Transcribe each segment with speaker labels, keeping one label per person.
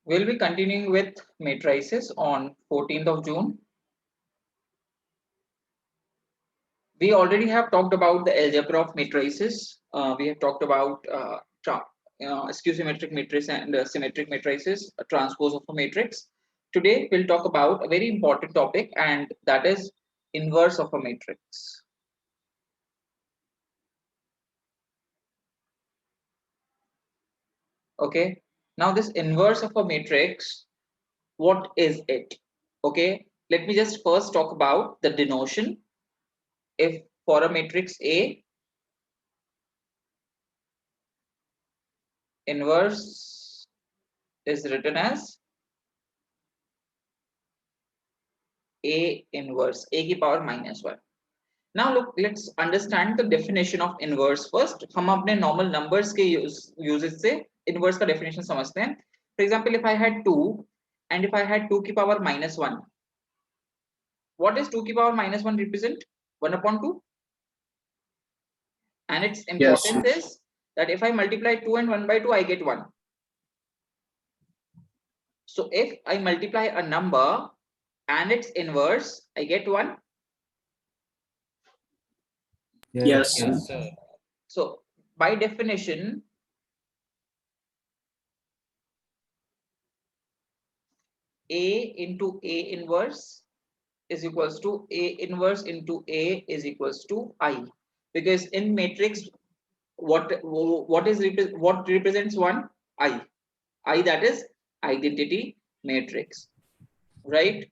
Speaker 1: We'll be continuing with matrices on 14th of June. We already have talked about the algebra of matrices. We have talked about skew-symmetric matrices and symmetric matrices, a transpose of a matrix. Today, we'll talk about a very important topic, and that is inverse of a matrix. Okay, now this inverse of a matrix, what is it? Okay, let me just first talk about the denotion. If for a matrix A, inverse is written as A inverse, A की power -1. Now look, let's understand the definition of inverse first. हम अपने normal numbers के uses से inverse का definition समझते हैं. For example, if I had 2 and if I had 2 की power -1, what is 2 की power -1 represent? 1/2. And its importance is that if I multiply 2 and 1/2, I get 1. So if I multiply a number and its inverse, I get 1.
Speaker 2: Yes.
Speaker 3: Sir.
Speaker 1: So by definition, A into A inverse is equals to A inverse into A is equals to I, because in matrix, what represents 1? I, that is identity matrix, right?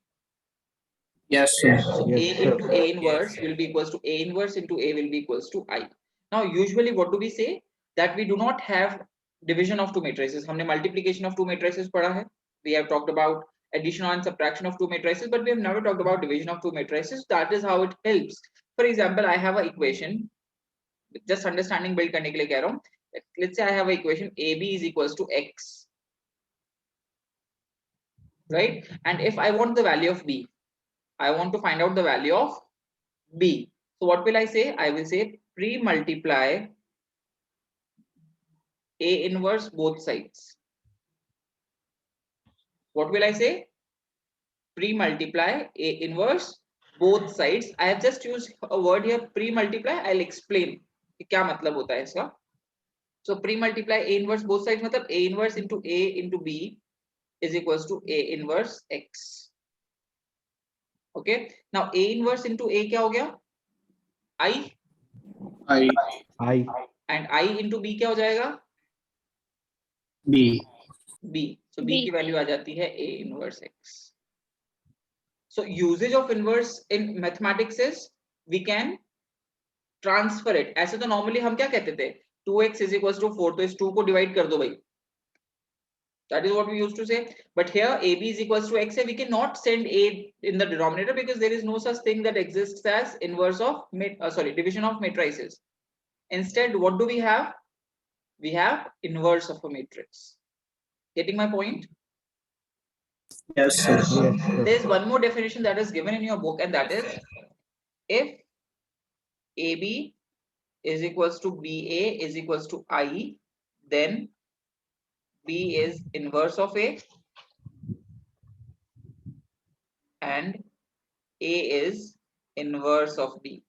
Speaker 2: Yes, sir.
Speaker 1: So
Speaker 4: Yes,
Speaker 1: A
Speaker 4: sir.
Speaker 1: into A inverse
Speaker 3: Yes,
Speaker 1: will be equals to A inverse into A will be equals to I. Now usually what do we say? That we do not have division of two matrices. हमने multiplication of two matrices पढ़ा है. We have talked about addition and subtraction of two matrices, but we have never talked about division of two matrices. That is how it helps. For example, I have an equation. Just understanding build करने के लिए कह रहा हूँ. Let's say I have an equation AB is equals to X, right? And if I want the value of B, I want to find out the value of B. So what will I say? I will say pre-multiply A inverse both sides. What will I say? Pre-multiply A inverse both sides. I have just used a word here, pre-multiply. I'll explain क्या मतलब होता है इसका. So pre-multiply A inverse both sides मतलब A inverse into A into B is equals to A inverse X. Okay. Now A inverse into A क्या हो गया? I.
Speaker 2: I.
Speaker 1: And I into B क्या हो जाएगा?
Speaker 2: B.
Speaker 1: B. So B की value आ जाती है A inverse X. So usage of inverse in mathematics is we can transfer it. ऐसे तो normally हम क्या कहते थे? 2x is equals to 4, तो इस 2 को divide कर दो भाई. That is what we used to say. But here AB is equals to X, we cannot send A in the denominator because there is no such thing that exists as inverse of division of matrices. Instead, what do we have? We have inverse of a matrix. Getting my point?
Speaker 2: Yes, sir.
Speaker 4: Yes, sir.
Speaker 1: There is one more definition that is given in your book, and that is if AB is equals to BA is equals to I, then B is inverse of A and A is inverse of B.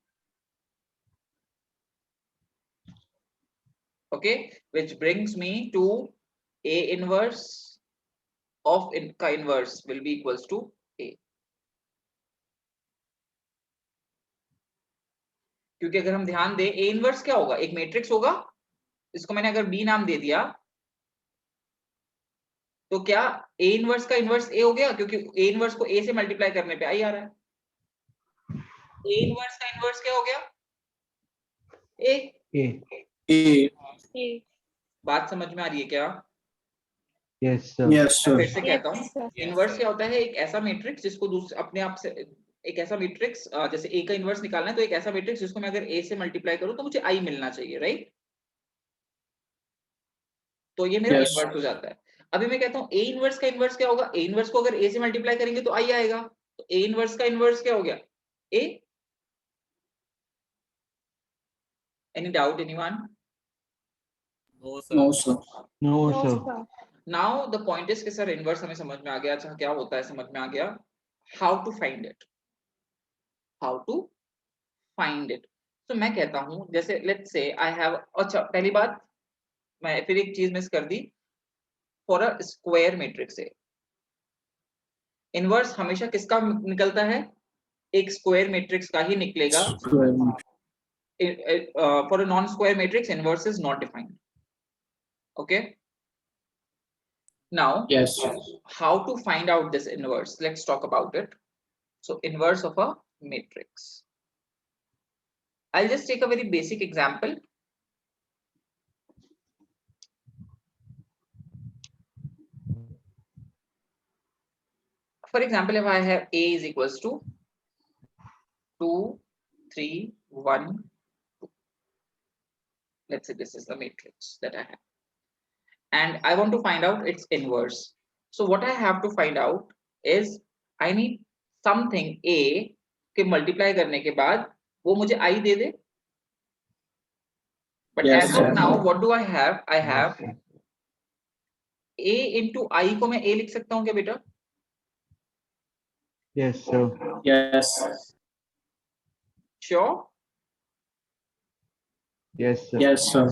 Speaker 1: Okay, which brings me to A inverse of inverse will be equals to A. क्योंकि अगर हम ध्यान दें A inverse क्या होगा? एक matrix होगा, इसको मैंने अगर B नाम दे दिया तो क्या A इनवर्स का इनवर्स A हो गया? क्योंकि A इनवर्स को A से मल्टीप्लाई करने पे I आ रहा है. A इनवर्स का इनवर्स क्या हो गया? A.
Speaker 2: A.
Speaker 1: बात समझ में आ रही है क्या?
Speaker 4: Yes, sir.
Speaker 2: Yes, sir.
Speaker 1: फिर से कहता हूँ,
Speaker 3: Yes,
Speaker 1: इनवर्स
Speaker 3: sir.
Speaker 1: क्या होता है? एक ऐसा मैट्रिक्स जिसको दूसरे अपने आप से एक ऐसा मैट्रिक्स जैसे A का इनवर्स निकालना है तो एक ऐसा मैट्रिक्स जिसको मैं अगर A से मल्टीप्लाई करूं तो मुझे I मिलना चाहिए, राइट? तो ये मेरा
Speaker 2: Yes.
Speaker 1: इनवर्स हो जाता है. अभी मैं कहता हूँ A इनवर्स का इनवर्स क्या होगा? A इनवर्स को अगर A से मल्टीप्लाई करेंगे तो I आएगा. तो A इनवर्स का इनवर्स क्या हो गया? A. Any doubt, anyone?
Speaker 3: No, sir.
Speaker 2: No, sir.
Speaker 4: No, sir.
Speaker 1: Now the point is कि सर इनवर्स हमें समझ में आ गया, अच्छा क्या होता है समझ में आ गया, how to find it, how to find it. तो मैं कहता हूं जैसे लेट्स से आई हैव, अच्छा पहली बात मैं फिर एक चीज मिस कर दी, फॉर अ स्क्वायर मैट्रिक्स है इनवर्स हमेशा किसका निकलता है, एक स्क्वायर मैट्रिक्स का ही निकलेगा। For a non square matrix inverse is not defined. Okay, now
Speaker 2: Yes.
Speaker 1: how to find out this inverse, let's talk about it. So inverse of a matrix, I'll just take a very basic example. For example, if I have A is equals to 2 3 1 2, let's say this is the matrix that I have and I want to find out its inverse. So what I have to find out is I need something A के multiply करने के बाद वो मुझे I they they, but
Speaker 2: Yes,
Speaker 1: as of
Speaker 2: sir.
Speaker 1: now what do I have, I have A into I को मैं A लिख सकता हूँ क्या बेटा?
Speaker 4: Yes, sir.
Speaker 2: Yes.
Speaker 1: Sure.
Speaker 4: Yes, sir.
Speaker 2: Yes, sir.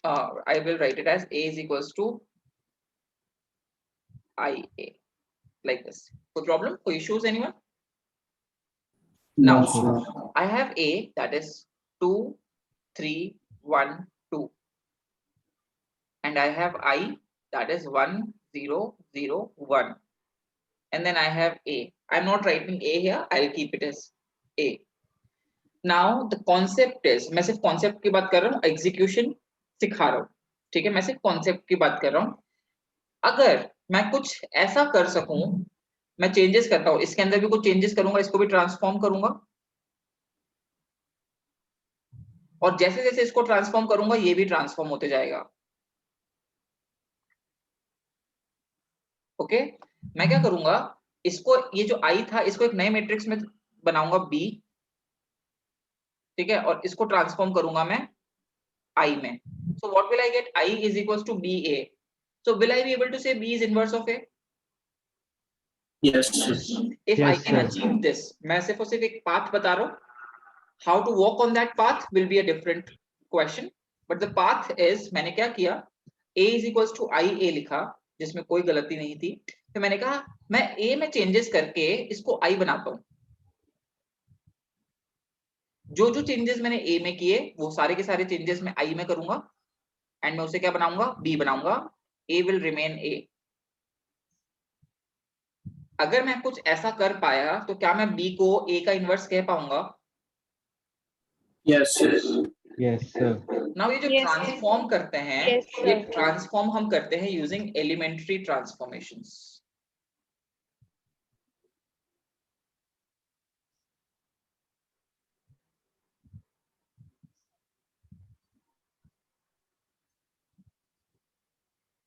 Speaker 1: I will write it as A is equals to IA like this. No problem? No issues anyone?
Speaker 2: No,
Speaker 1: Now
Speaker 2: sir.
Speaker 1: I have A that is 2 3 1 2 and I have I that is 1 0 0 1 and then I have A. I'm not writing A here, I'll keep it as A. Now the concept is, मैं सिर्फ concept की बात कर रहा हूँ, execution सिखा रहा हूँ, ठीक है, मैं सिर्फ concept की बात कर रहा हूँ। अगर मैं कुछ ऐसा कर सकूं, मैं चेंजेस करता हूं, इसके अंदर भी कुछ चेंजेस करूंगा, इसको भी ट्रांसफॉर्म करूंगा और जैसे जैसे इसको ट्रांसफॉर्म करूंगा ये भी ट्रांसफॉर्म होते जाएगा। ओके, मैं क्या करूंगा, इसको ये जो आई था इसको एक नए मैट्रिक्स में बनाऊंगा बी, ठीक है, और इसको ट्रांसफॉर्म करूंगा मैं आई में। So what will I get, I is equals to B A. So will I be able to say B is inverse of A?
Speaker 2: Yes, sir.
Speaker 1: If I
Speaker 4: Yes,
Speaker 1: can
Speaker 4: sir.
Speaker 1: achieve this, मैं सिर्फ और सिर्फ एक path बता रहा हूँ, how to walk on that path will be a different question, but the path is, मैंने क्या किया, A is equals to I A लिखा जिसमें कोई गलती नहीं थी, तो मैंने कहा मैं A में चेंजेस करके इसको I बनाता हूँ, जो जो चेंजेस मैंने A में किए वो सारे के सारे चेंजेस मैं I में करूंगा एंड मैं उसे क्या बनाऊंगा, B बनाऊंगा, A will remain A। अगर मैं कुछ ऐसा कर पाया तो क्या मैं B को A का इनवर्स कह पाऊंगा?
Speaker 2: Yes, sir.
Speaker 4: Yes, sir.
Speaker 1: Now ये जो ट्रांसफॉर्म करते हैं, ये ट्रांसफॉर्म हम करते हैं using elementary transformations.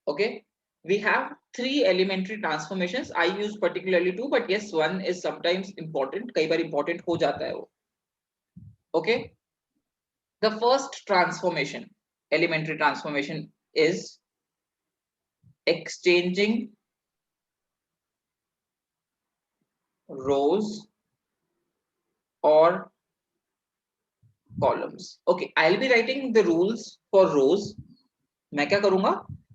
Speaker 1: Okay, we have 3 elementary transformations. I use particularly 2, but yes, one is sometimes important. कई बार important हो जाता है वो। Okay, the first transformation, elementary transformation, is exchanging rows or columns. Okay, I'll be writing the rules for rows. मैं क्या करूंगा,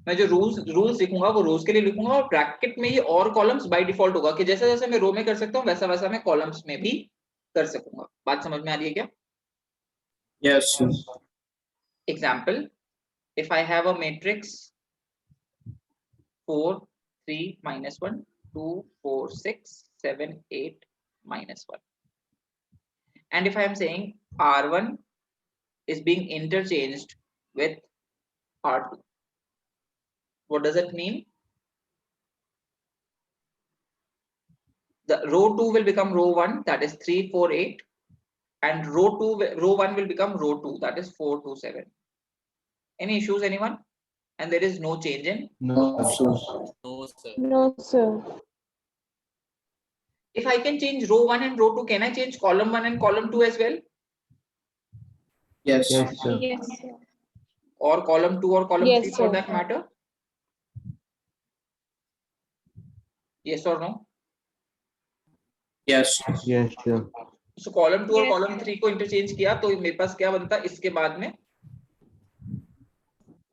Speaker 1: मैं जो रूल्स लिखूंगा वो रोज के लिए लिखूंगा और ब्रैकेट में ही और कॉलम्स बाय डिफॉल्ट होगा कि जैसा जैसा मैं रो में कर सकता हूँ वैसा वैसा मैं कॉलम्स में भी कर सकूंगा। बात समझ में आ रही है क्या?
Speaker 2: Yes, sir.
Speaker 1: Example, if I have a matrix 4 3 -1 2 4 6 7 8 -1 and if I am saying R1 is being interchanged with R2, what does it mean? The row 2 will become row 1, that is 3 4 8, and row 1 will become row 2, that is 4 2 7. Any issues anyone? And there is no change in,
Speaker 4: No, sir.
Speaker 3: No, sir.
Speaker 1: if I can change row 1 and row 2, can I change column 1 and column 2 as well?
Speaker 2: Yes.
Speaker 4: Yes, sir.
Speaker 3: Yes, sir.
Speaker 1: or column 2 or column
Speaker 3: Yes,
Speaker 1: 3 for
Speaker 3: sir.
Speaker 1: that matter? Yes or no?
Speaker 2: Yes.
Speaker 4: Yes, sir.
Speaker 1: So column 2 और
Speaker 3: Yes,
Speaker 1: column 3 को interchange किया तो मेरे पास क्या बनता है इसके बाद में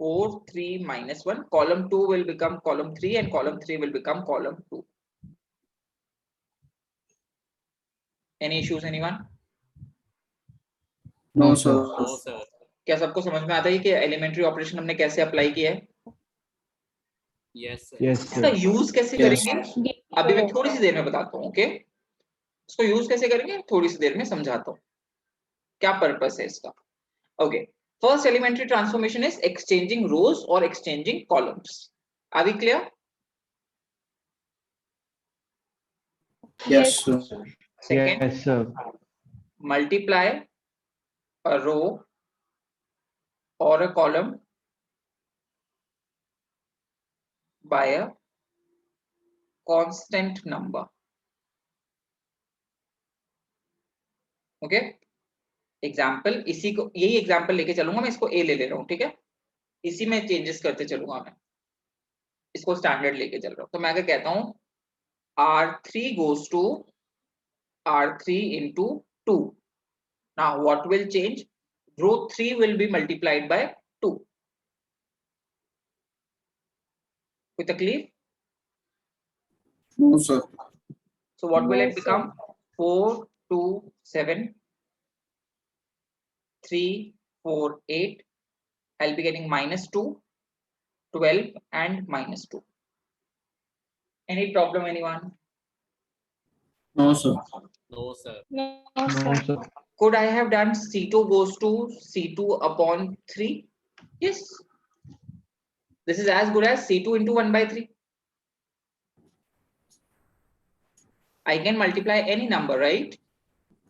Speaker 1: 4 3 minus 1. Column 2 will become column 3 and column 3 will become column 2. Any issues anyone?
Speaker 2: No, sir.
Speaker 5: No, sir.
Speaker 1: क्या सबको समझ में आता है कि एलिमेंट्री ऑपरेशन हमने कैसे अप्लाई किया है?
Speaker 5: Yes, sir.
Speaker 4: Yes,
Speaker 1: इसका
Speaker 4: sir.
Speaker 1: यूज कैसे
Speaker 2: Yes.
Speaker 1: करेंगे अभी मैं थोड़ी सी देर में बताता हूँ. ओके, इसको यूज कैसे करेंगे थोड़ी सी देर में समझाता हूँ क्या पर्पस है इसका. Okay, first elementary transformation is exchanging rows और exchanging columns. Are we clear?
Speaker 2: Yes, sir.
Speaker 1: Second,
Speaker 4: Yes, sir.
Speaker 1: multiply a row or a column by a constant number. Okay, example इसी को यही एग्जाम्पल लेके चलूंगा मैं. इसको ए ले रहा हूँ, ठीक है, इसी में चेंजेस करते चलूंगा मैं, इसको स्टैंडर्ड लेके चल रहा हूँ. तो मैं क्या कहता हूँ R3 goes to R3 into 2. Now what will change? Row 3 will be multiplied by 2. कोई तकलीफ?
Speaker 2: No, sir.
Speaker 1: So what will
Speaker 3: No,
Speaker 1: it become? 4 2 7 3 4 8. I'll be getting minus 2 12 and minus 2. Any problem anyone?
Speaker 2: No, sir.
Speaker 5: No, sir.
Speaker 3: No,
Speaker 4: No,
Speaker 3: sir.
Speaker 4: sir.
Speaker 1: Could I have done C2 goes to C2 upon 3? Yes. This is as good as C2 into 1 by 3. I can multiply any number, right?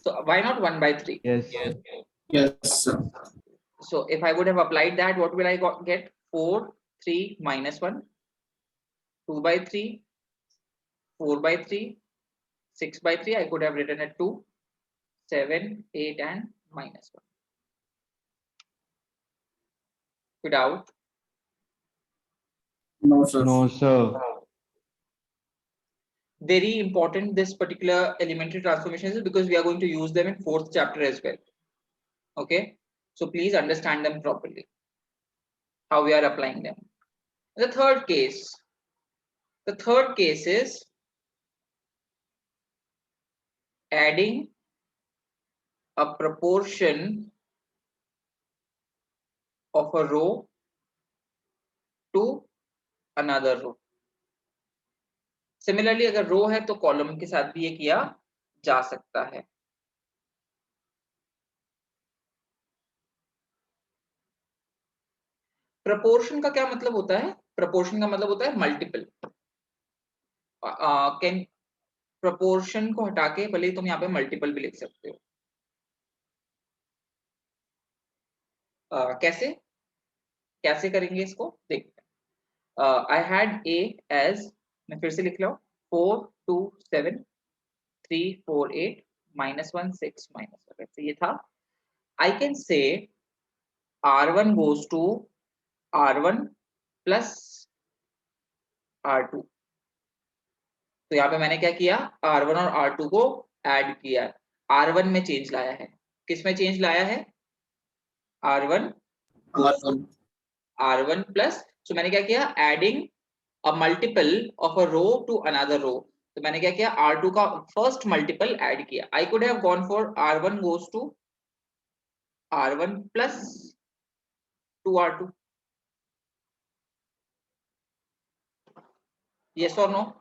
Speaker 1: So why not 1 by 3?
Speaker 4: Yes,
Speaker 5: Yes.
Speaker 4: sir.
Speaker 2: Yes, sir.
Speaker 1: So if I would have applied that, what will I get? 4 3 minus 1, 2 by 3, 4 by 3, 6 by 3. I could have written it 2 7 8 and minus 1 without.
Speaker 2: No, sir.
Speaker 4: No, sir.
Speaker 1: Very important this particular elementary transformations is because we are going to use them in 4th chapter as well. Okay, so please understand them properly, how we are applying them. The third case is adding a proportion of a row to another row. Similarly, अगर रो है तो column के साथ भी ये किया जा सकता है. प्रपोर्शन का क्या मतलब होता है? प्रपोर्शन का मतलब होता है मल्टीपल. कैन प्रपोर्शन को हटा के भले तुम यहाँ पे मल्टीपल भी लिख सकते हो. कैसे कैसे करेंगे इसको देखते हैं. आई हैड ए एज, मैं फिर से लिख रहा हूँ 4 2 7 3 4 8 minus 1 6 minus 1. तो ये था. I can say R1 goes to R1 plus R2. तो यहाँ पे मैंने क्या किया, R1 और R2 को ऐड किया. R1 में चेंज लाया है. किस में चेंज लाया है? R1 R1 plus. तो मैंने क्या किया, adding a multiple of a row to another row. तो मैंने क्या किया, R2 का फर्स्ट मल्टीपल ऐड किया. I could have gone for R1 goes to R1 plus 2R2. Yes or no?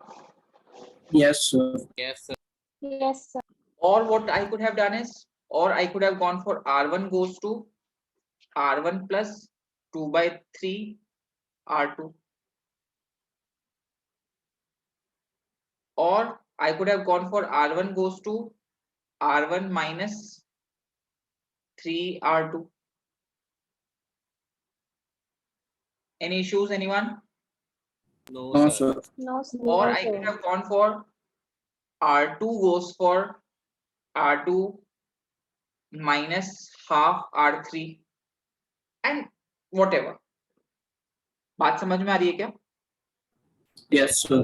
Speaker 2: Yes, sir.
Speaker 5: Yes, sir.
Speaker 3: Yes, sir.
Speaker 1: Or what I could have done is, or I could have gone for R1 goes to R1 plus 2 by 3 R2. Or I could have gone for R1 goes to R1 minus 3 R2. Any issues, anyone?
Speaker 5: No,
Speaker 2: No,
Speaker 5: sir.
Speaker 2: sir.
Speaker 3: No, sir.
Speaker 1: Or
Speaker 3: No,
Speaker 1: I could
Speaker 3: sir.
Speaker 1: have gone for R2 goes for R2 minus half R3 and whatever. बात समझ में आ रही है क्या?
Speaker 2: Yes, sir.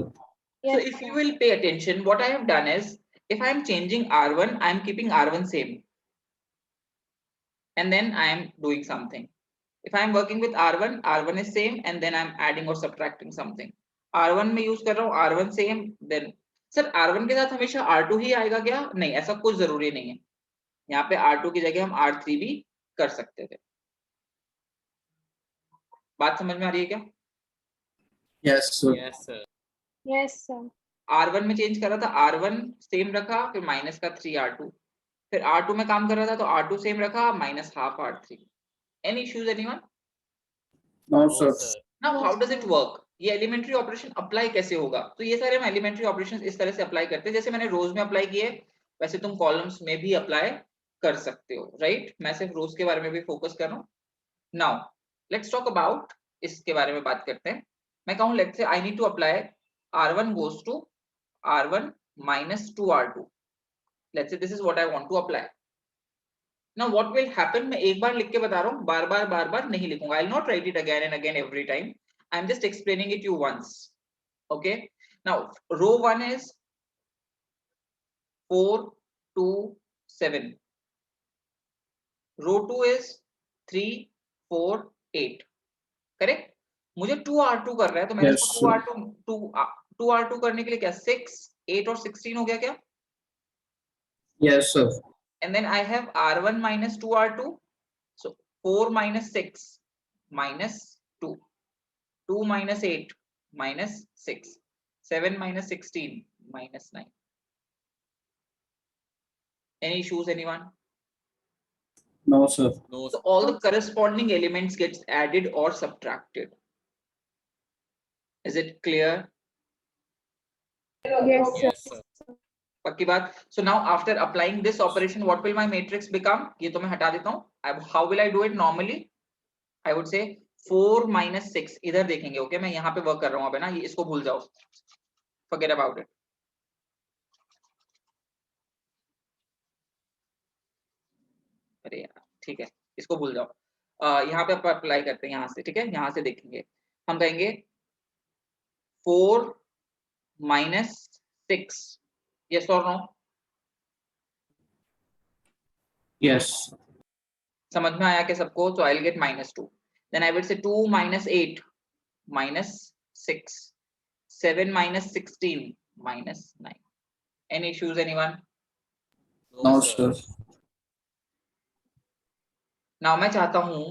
Speaker 1: So if you will pay attention, what I have done is, if I am changing R1, I am keeping R1 same. And then I am doing something. If I am working with R1, R1 is same, and then I am adding or subtracting something. R1 में use कर रहा हूँ, R1 same, then sir R1 के साथ हमेशा R2 ही आएगा क्या? नहीं, ऐसा कुछ जरूरी नहीं है. यहाँ पे R2 की जगह हम R3 भी कर सकते थे. बात समझ में आ रही है क्या?
Speaker 2: Yes, sir.
Speaker 5: Yes, sir.
Speaker 3: Yes, sir.
Speaker 1: R1 में चेंज कर रहा था, R1 सेम रखा, फिर माइनस का 3 R2, फिर R2 में काम कर रहा था तो R2 सेम रखा, minus half R3. Any issues, anyone?
Speaker 2: No,
Speaker 5: No,
Speaker 2: sir.
Speaker 5: sir.
Speaker 1: Now how does it work? ये एलिमेंट्री ऑपरेशन अप्लाई कैसे होगा? तो ये सारे हम एलिमेंट्री ऑपरेशंस इस तरह से अप्लाई करते हैं, जैसे मैंने रोज में अप्लाई किए वैसे तुम कॉलम्स में भी अप्लाई कर सकते हो, राइट? मैं सिर्फ रोज के बारे में भी फोकस कर रहा हूँ. नाउ लेट्स टॉक अबाउट, इसके बारे में बात करते हैं. मैं कहूँ let's say I need to apply R1 goes to R1 minus 2 R2. Let's say this is what I want to apply. Now what will happen, मैं एक बार लिख के बता रहा हूँ, बार बार नहीं लिखूंगा. I'll not write it again and again every time. I'm just explaining it you once. Okay. Now row 1 is 4 2 7. Row 2 is 3 4 8. Correct? मुझे 2 R2 कर रहा है तो मैंने
Speaker 2: Yes,
Speaker 1: इसको
Speaker 2: sir.
Speaker 1: 2 R2 करने के लिए क्या 6 8 और 16 हो गया क्या?
Speaker 2: Yes, sir.
Speaker 1: And then I have R1 minus 2 R2. So 4 minus 6 minus 2. 2 minus 8 minus 6. 7 minus 16 minus 9. Any issues, anyone?
Speaker 2: No, sir.
Speaker 5: No,
Speaker 1: So
Speaker 5: sir.
Speaker 1: all the corresponding elements gets added or subtracted. Is it clear?
Speaker 3: Yes, sir.
Speaker 5: Yes, sir.
Speaker 1: पक्की बात. So now after applying this operation, what will my matrix become? ये तो मैं हटा देता हूँ. How will I do it normally? I would say 4 minus 6. इधर देखेंगे, ओके? मैं यहाँ पे वर्क कर रहा हूँ अब, है ना? ये इसको भूल जाओ. Forget about it. अरे यार, ठीक है, इसको भूल जाओ. यहाँ पे अप्लाई करते हैं, यहाँ से, ठीक है? यहाँ से देखेंगे, हम कहेंगे 4 minus 6. Yes or no?
Speaker 2: Yes.
Speaker 1: समझ में आया क्या सबको? So I'll get -2. Then I will say 2 minus 8 minus 6. 7 minus 16 minus 9. Any issues, anyone?
Speaker 2: No, sir.
Speaker 1: Now मैं चाहता हूं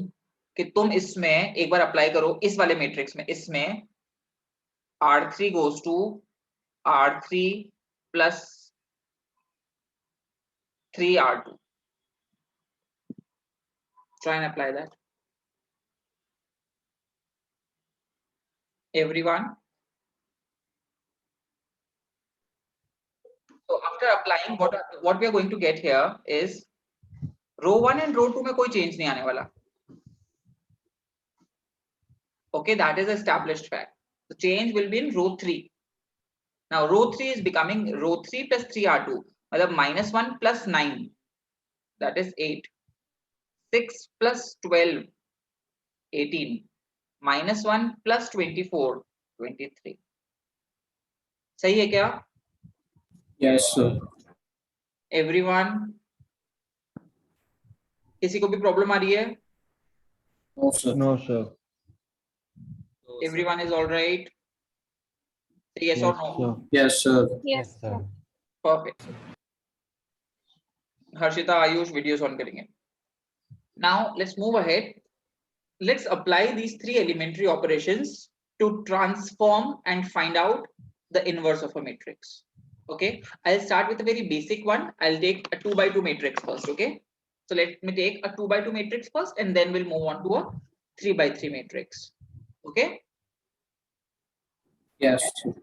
Speaker 1: कि तुम इसमें एक बार अप्लाई करो, इस वाले मैट्रिक्स में. इसमें R3 goes to R3 plus 3 R2. Try and apply that. Everyone. So after applying, what we are going to get here is row 1 and row 2 में कोई change नहीं आने वाला. Okay, that is established fact. The change will be in row 3. Now row 3 is becoming row 3 plus 3 R2. मतलब -1 plus 9. That is 8. 6 plus 12. 18. -1 plus 24. 23. सही है क्या?
Speaker 2: Yes, sir.
Speaker 1: Everyone. किसी को भी प्रॉब्लम आ रही है?
Speaker 2: No, sir.
Speaker 4: No, sir.
Speaker 5: No, sir.
Speaker 1: Everyone is all right? Say yes or no.
Speaker 4: sir.
Speaker 2: Yes, sir.
Speaker 3: Yes, sir.
Speaker 1: Perfect. Harshita, Ayush, videos on करेंगे. Now let's move ahead. Let's apply these 3 elementary operations to transform and find out the inverse of a matrix. Okay, I'll start with a very basic one. I'll take a 2 by 2 matrix first. Okay, so let me take a 2 by 2 matrix first and then we'll move on to a 3 by 3 matrix. Okay,
Speaker 2: Yes, sir.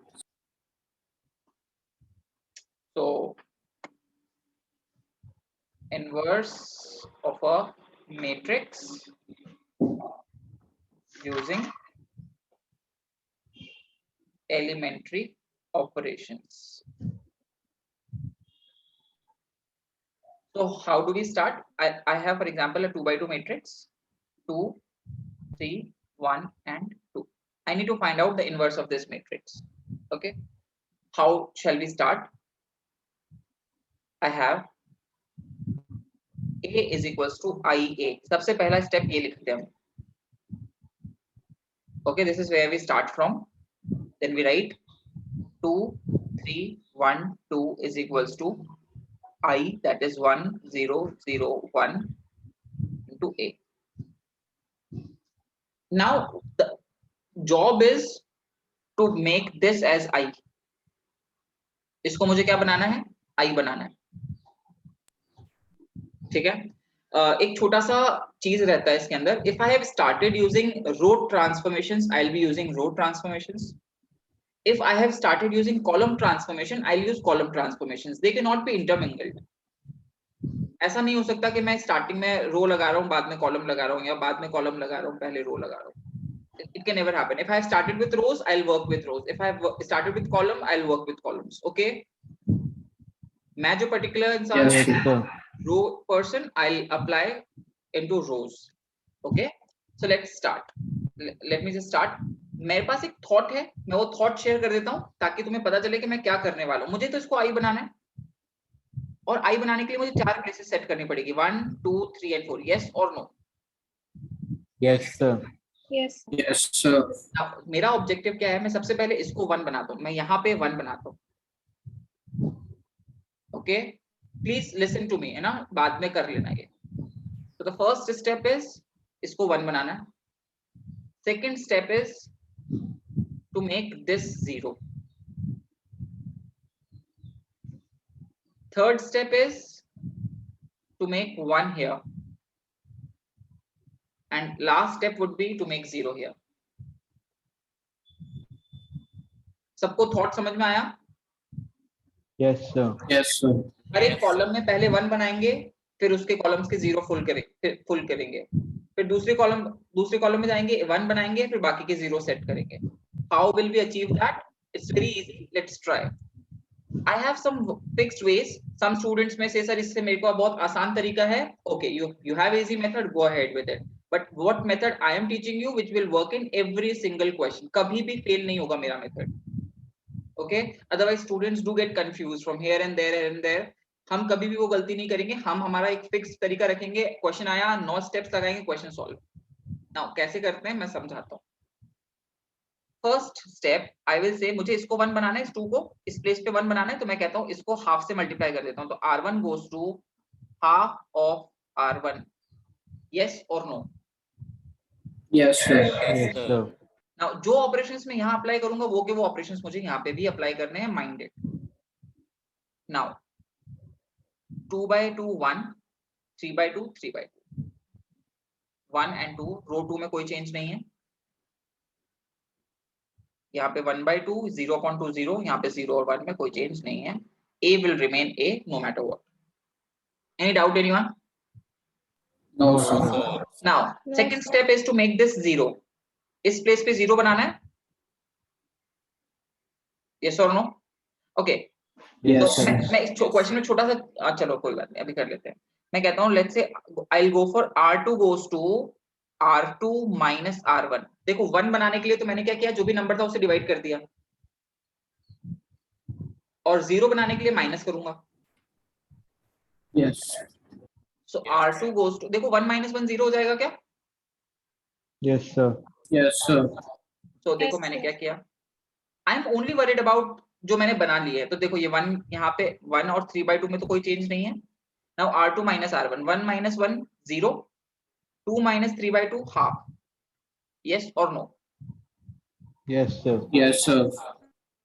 Speaker 1: so inverse of a matrix using elementary operations. So So how do we start? I have, for example, a 2 by 2 matrix, 2, 3, 1 and 2. I need to find out the inverse of this matrix. Okay, how shall we start? I have A is equals to IA. सबसे पहला step ये लिखते हैं हम. Okay, this is where we start from. Then we write 2, 3, 1, 2 is equals to I, that is 1, 0, 0, 1 into A. Now the job is to make this as I. इसको मुझे क्या बनाना है? I बनाना है. ठीक है. एक छोटा सा चीज रहता है इसके अंदर. If I have started using row transformations, I'll be using row transformations. If I have started using column transformation, I'll use column transformations. They cannot be intermingled. ऐसा नहीं हो सकता कि मैं स्टार्टिंग में रो लगा रहा हूँ, बाद में कॉलम लगा रहा हूँ, या बाद में कॉलम लगा रहा हूँ, पहले रो लगा रहा हूँ. It can never happen. If I have started with rows, I'll work with rows. If I have started with column, I'll work with columns. Okay. मैं जो particular इंसान
Speaker 2: Yes,
Speaker 4: Yes, sir.
Speaker 1: row person, I'll apply into rows. Okay. So let's start. Let me just start. मेरे पास एक thought है, मैं वो thought share कर देता हूँ ताकि तुम्हें पता चले कि मैं क्या करने वाला हूँ. मुझे तो इसको आई बनाना है, और आई बनाने के लिए मुझे 4 प्लेसेस सेट करनी पड़ेगी. 1, 2, 3 and 4. Yes or no?
Speaker 4: Yes, sir.
Speaker 3: Yes, sir.
Speaker 2: yes, sir.
Speaker 1: Now, मेरा ऑब्जेक्टिव क्या है? मैं सबसे पहले इसको 1 बनाता हूँ. मैं यहाँ पे 1 बनाता हूँ. Okay, please listen to me, है ना, बाद में कर लेना ये. तो द फर्स्ट स्टेप इज इसको 1 बनाना है. Second step is to make this 0. Third step is to make 1 here. And last step would be to make 0 here. सबको थॉट समझ में आया?
Speaker 4: Yes, sir.
Speaker 2: Yes, sir.
Speaker 1: हर एक कॉलम में पहले 1 बनाएंगे, फिर उसके कॉलम्स के 0 फुल करेंगे, फिर दूसरे कॉलम में जाएंगे, 1 बनाएंगे, फिर बाकी के 0 सेट करेंगे. How will we achieve that? It's very easy. Let's try. I have some fixed ways. Some students may say, sir, इससे मेरे को बहुत आसान तरीका है. Okay, you have easy method, go ahead with it. But what method I am teaching you, which will work in every single question. कभी भी fail नहीं होगा मेरा method. Okay? Otherwise, students do get confused from here and there and there. हम कभी भी वो गलती नहीं करेंगे. हम हमारा एक फिक्स तरीका रखेंगे. क्वेश्चन आया, 9 स्टेप्स लगाएंगे, क्वेश्चन सॉल्व. नाउ कैसे करते हैं मैं समझाता हूँ. First step I will say, मुझे इसको 1 बनाना है, इस 2 को इस प्लेस पे 1 बनाना है, तो मैं कहता हूँ इसको हाफ से मल्टीप्लाई कर देता हूँ. तो R1 goes to half of R1. Yes or no?
Speaker 2: Yes, sir.
Speaker 4: Yes, sir.
Speaker 1: Now, जो ऑपरेशंस मैं यहाँ अप्लाई करूंगा वो के वो ऑपरेशंस मुझे यहाँ पे भी अप्लाई करने हैं. Minded. Now 2 by 2 1, 3 by 2 3 by 2, 1 and 2. रो 2 में कोई चेंज नहीं है. यहाँ पे 1 by 2, 0.2 0, यहाँ पे 0 और 1 में कोई चेंज नहीं है. A will remain A no matter what. Any doubt, anyone?
Speaker 2: No,
Speaker 4: No,
Speaker 2: sir.
Speaker 5: sir.
Speaker 1: Now,
Speaker 3: No,
Speaker 1: second
Speaker 3: sir.
Speaker 1: step is to make this 0. इस प्लेस पे 0 बनाना है. Yes or no? Okay.
Speaker 2: Yes,
Speaker 1: तो
Speaker 2: sir.
Speaker 1: मैं इस question में छोटा सा, चलो कोई बात नहीं, अभी कर लेते हैं. मैं कहता हूँ let's say I'll go for R2 goes to R2 minus R1. देखो 1 बनाने के लिए तो मैंने क्या किया, जो भी नंबर था उसे डिवाइड कर दिया, और 0 बनाने के लिए माइनस करूंगा.
Speaker 2: Yes.
Speaker 1: So R2 goes to, देखो 1 minus 1 0 हो जाएगा क्या?
Speaker 4: Yes, sir.
Speaker 2: Yes, sir.
Speaker 1: So देखो
Speaker 3: Yes,
Speaker 1: मैंने
Speaker 3: sir.
Speaker 1: क्या किया. I am only worried about जो मैंने बना लिए है. तो देखो ये 1 यहाँ पे 1 और 3 by 2 में तो कोई चेंज नहीं है. Now R2 minus R1, 1 minus 1 0, 2 minus 3 by 2 half. Yes or no?
Speaker 4: Yes, sir.
Speaker 2: Yes, sir.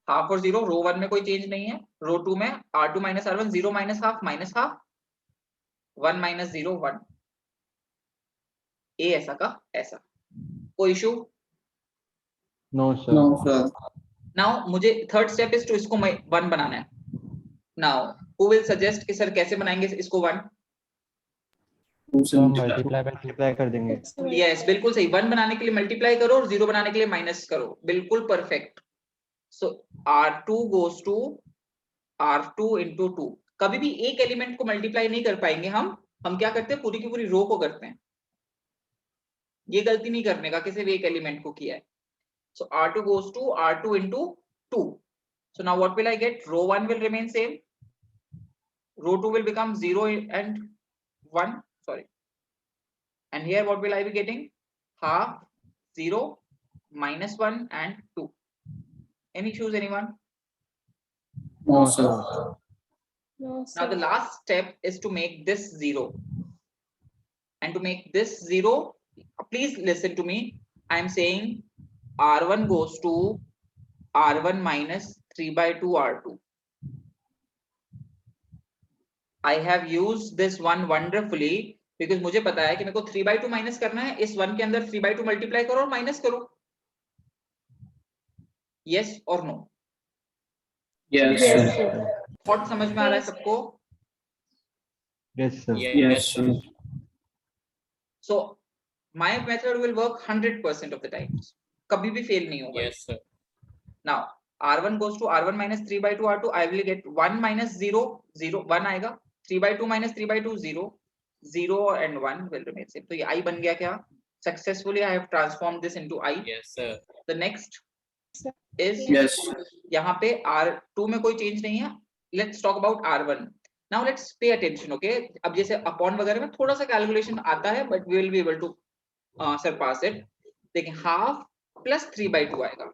Speaker 1: Half और 0, रो 1 में कोई चेंज नहीं है. रो 2 में R2 minus R1, 0 minus half, 1 minus 0 1. A ऐसा का ऐसा. कोई issue?
Speaker 4: No, sir.
Speaker 2: No, sir.
Speaker 1: Now मुझे थर्ड स्टेप इज टू इसको 1 बनाना है. नाउ हु विल सजेस्ट कि सर कैसे बनाएंगे इसको 1?
Speaker 4: तो हम मल्टीप्लाई कर देंगे.
Speaker 3: Yes, sir.
Speaker 1: यस, बिल्कुल सही. 1 बनाने के लिए मल्टीप्लाई करो और 0 बनाने के लिए माइनस करो. बिल्कुल perfect. So R2 goes to R2 into 2. कभी भी एक एलिमेंट को मल्टीप्लाई नहीं कर पाएंगे हम क्या करते हैं, पूरी की पूरी रो को करते हैं। ये गलती नहीं करने का, किसी भी एक एलिमेंट को किया है। So R2 goes to R2 into 2. So now what will I get? Row 1 will remain same. Row 2 will become 0 and 1. Sorry. And here what will I be getting? Half, 0, minus 1 and 2. Any issues, anyone?
Speaker 2: No, sir.
Speaker 3: No,
Speaker 1: Now
Speaker 3: sir.
Speaker 1: the last step is to make this 0. And to make this 0, please listen to me. I am saying R1 goes to R1 minus 3 by 2 R2. I have used this one wonderfully because मुझे पता है कि मेरे को 3 by 2 minus करना है, इस 1 के अंदर 3 by 2 मल्टीप्लाई करो और माइनस करो। Yes or no?
Speaker 2: Yes,
Speaker 3: Yes,
Speaker 2: sir.
Speaker 3: sir.
Speaker 1: What समझ में आ रहा है
Speaker 3: Yes.
Speaker 1: सबको?
Speaker 4: Yes, sir.
Speaker 2: Yes, sir.
Speaker 1: So my method will work 100% of the times. कभी भी फेल नहीं होगा।
Speaker 5: Yes, sir.
Speaker 1: Now R1 goes to R1 minus 3 by 2 R2. I will get 1 minus 0, 0, 1 आएगा। 3 by 2 minus 3 by 2, 0, 0 and 1 will remain same. तो ये I बन गया क्या? Successfully I have transformed this into I.
Speaker 5: Yes, sir.
Speaker 1: The next
Speaker 3: Sir.
Speaker 1: is
Speaker 2: Yes.
Speaker 1: यहाँ पे R2 में कोई चेंज नहीं है। Let's talk about R1. Now let's pay attention, okay? अब जैसे अपॉन वगैरह में थोड़ा सा कैलकुलेशन आता है, but we will be able to surpass it. देखिए half plus 3 by 2 आएगा।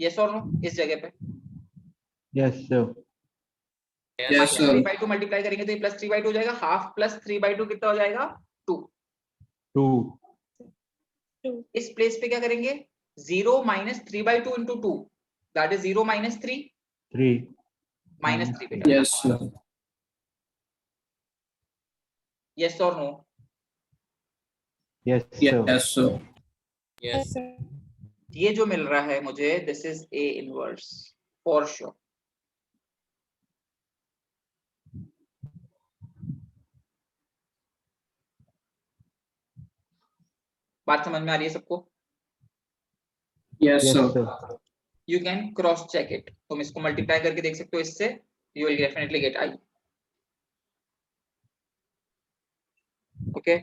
Speaker 1: Yes or no? इस जगह पे
Speaker 4: Yes, sir.
Speaker 2: Yes, sir.
Speaker 1: 3 by 2 multiply करेंगे तो ये प्लस 3 by 2 हो जाएगा। हाफ प्लस 3 by 2 कितना हो जाएगा? 2।
Speaker 4: 2.
Speaker 3: 2.
Speaker 1: इस प्लेस पे क्या करेंगे? 0 minus 3 by 2 into 2, that is 0 minus 3,
Speaker 4: 3.
Speaker 1: minus 3 पे
Speaker 2: Yes, sir.
Speaker 1: Yes or no?
Speaker 4: Yes, sir.
Speaker 2: Yes, sir.
Speaker 5: Yes.
Speaker 3: Yes, sir.
Speaker 1: ये जो मिल रहा है मुझे, this is A inverse for sure. बात समझ में आ रही है सबको?
Speaker 2: Yes,
Speaker 4: Yes,
Speaker 2: sir.
Speaker 4: sir.
Speaker 1: You can cross check it. तुम इसको मल्टीप्लाई करके देख सकते हो इससे, you will definitely get I. Okay?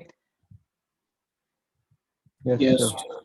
Speaker 4: Yes,
Speaker 2: Yes.
Speaker 4: sir.